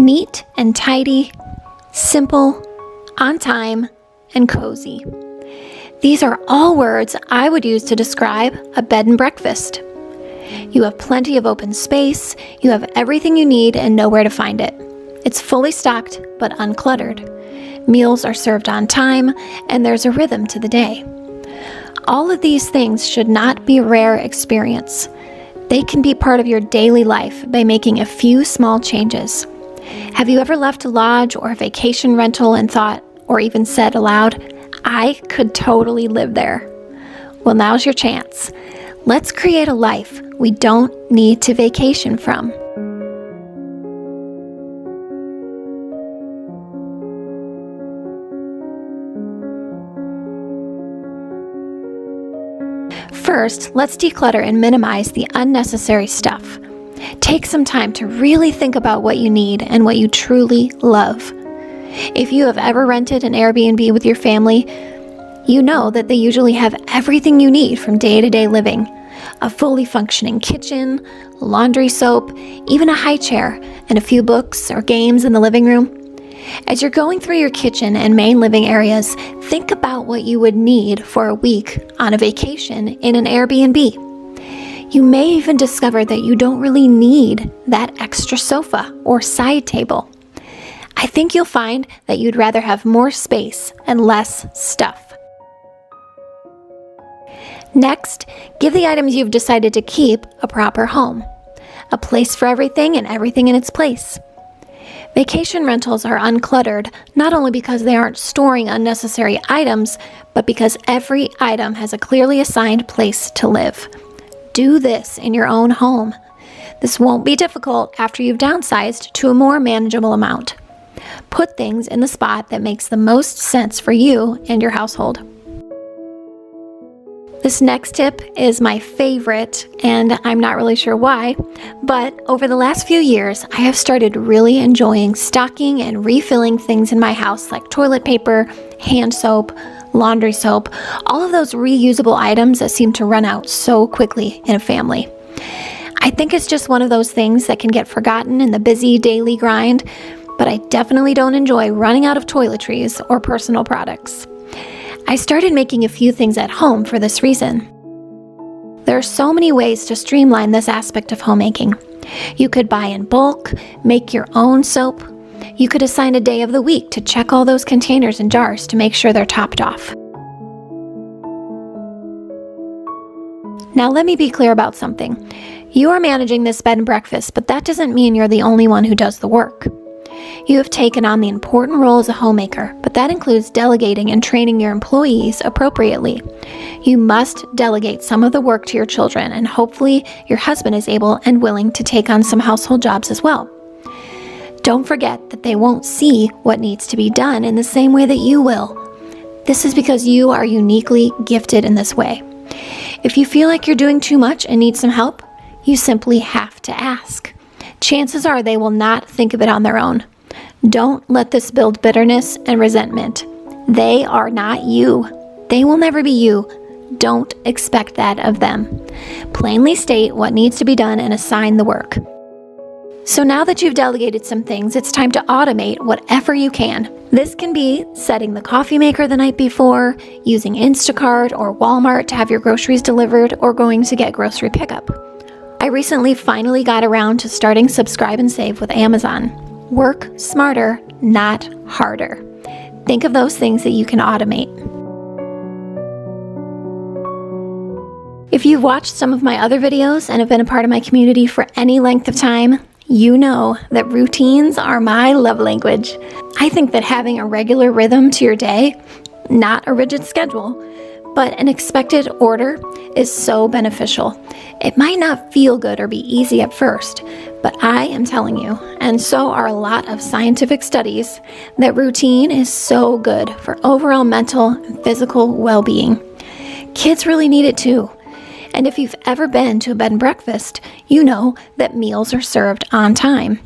Neat and tidy, simple, on time, and cozy. These are all words I would use to describe a bed and breakfast. You have plenty of open space, you have everything you need and know where to find it. It's fully stocked but uncluttered. Meals are served on time, and there's a rhythm to the day. All of these things should not be a rare experience. They can be part of your daily life by making a few small changes. Have you ever left a lodge or a vacation rental and thought, or even said aloud, I could totally live there? Well, now's your chance. Let's create a life we don't need to vacation from. First, let's declutter and minimize the unnecessary stuff. Take some time to really think about what you need and what you truly love. If you have ever rented an Airbnb with your family, you know that they usually have everything you need from day-to-day living. A fully functioning kitchen, laundry soap, even a high chair, and a few books or games in the living room. As you're going through your kitchen and main living areas, think about what you would need for a week on a vacation in an Airbnb. You may even discover that you don't really need that extra sofa or side table. I think you'll find that you'd rather have more space and less stuff. Next, give the items you've decided to keep a proper home, a place for everything and everything in its place. Vacation rentals are uncluttered not only because they aren't storing unnecessary items, but because every item has a clearly assigned place to live. Do this in your own home. This won't be difficult after you've downsized to a more manageable amount. Put things in the spot that makes the most sense for you and your household. This next tip is my favorite, and I'm not really sure why, but over the last few years, I have started really enjoying stocking and refilling things in my house like toilet paper, hand soap, laundry soap, all of those reusable items that seem to run out so quickly in a family. I think it's just one of those things that can get forgotten in the busy daily grind, but I definitely don't enjoy running out of toiletries or personal products. I started making a few things at home for this reason. There are so many ways to streamline this aspect of homemaking. You could buy in bulk, make your own soap. You could assign a day of the week to check all those containers and jars to make sure they're topped off. Now let me be clear about something. You are managing this bed and breakfast, but that doesn't mean you're the only one who does the work. You have taken on the important role as a homemaker, but that includes delegating and training your employees appropriately. You must delegate some of the work to your children, and hopefully your husband is able and willing to take on some household jobs as well. Don't forget that they won't see what needs to be done in the same way that you will. This is because you are uniquely gifted in this way. If you feel like you're doing too much and need some help, you simply have to ask. Chances are they will not think of it on their own. Don't let this build bitterness and resentment. They are not you. They will never be you. Don't expect that of them. Plainly state what needs to be done and assign the work. So now that you've delegated some things, it's time to automate whatever you can. This can be setting the coffee maker the night before, using Instacart or Walmart to have your groceries delivered, or going to get grocery pickup. I recently finally got around to starting Subscribe and Save with Amazon. Work smarter, not harder. Think of those things that you can automate. If you've watched some of my other videos and have been a part of my community for any length of time, you know that routines are my love language. I think that having a regular rhythm to your day, not a rigid schedule, but an expected order, is so beneficial. It might not feel good or be easy at first, but I am telling you, and so are a lot of scientific studies, that routine is so good for overall mental and physical well-being. Kids really need it too. And if you've ever been to a bed and breakfast, you know that meals are served on time.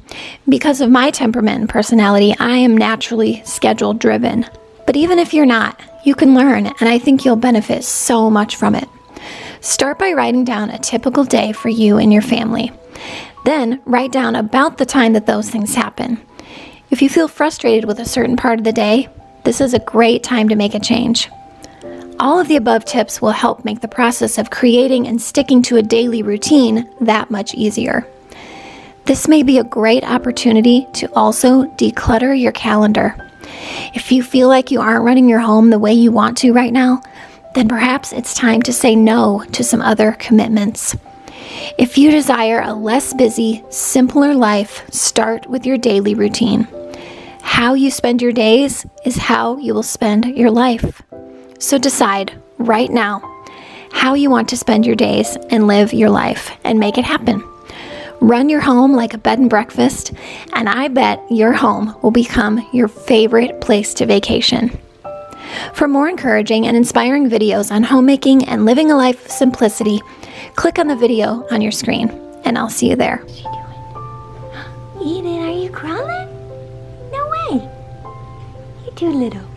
Because of my temperament and personality, I am naturally schedule driven. But even if you're not, you can learn, and I think you'll benefit so much from it. Start by writing down a typical day for you and your family. Then write down about the time that those things happen. If you feel frustrated with a certain part of the day, this is a great time to make a change. All of the above tips will help make the process of creating and sticking to a daily routine that much easier. This may be a great opportunity to also declutter your calendar. If you feel like you aren't running your home the way you want to right now, then perhaps it's time to say no to some other commitments. If you desire a less busy, simpler life, start with your daily routine. How you spend your days is how you will spend your life. So decide right now how you want to spend your days and live your life and make it happen. Run your home like a bed and breakfast, and I bet your home will become your favorite place to vacation. For more encouraging and inspiring videos on homemaking and living a life of simplicity, click on the video on your screen, and I'll see you there. What's she doing? Eden, are you crawling? No way. You're too little.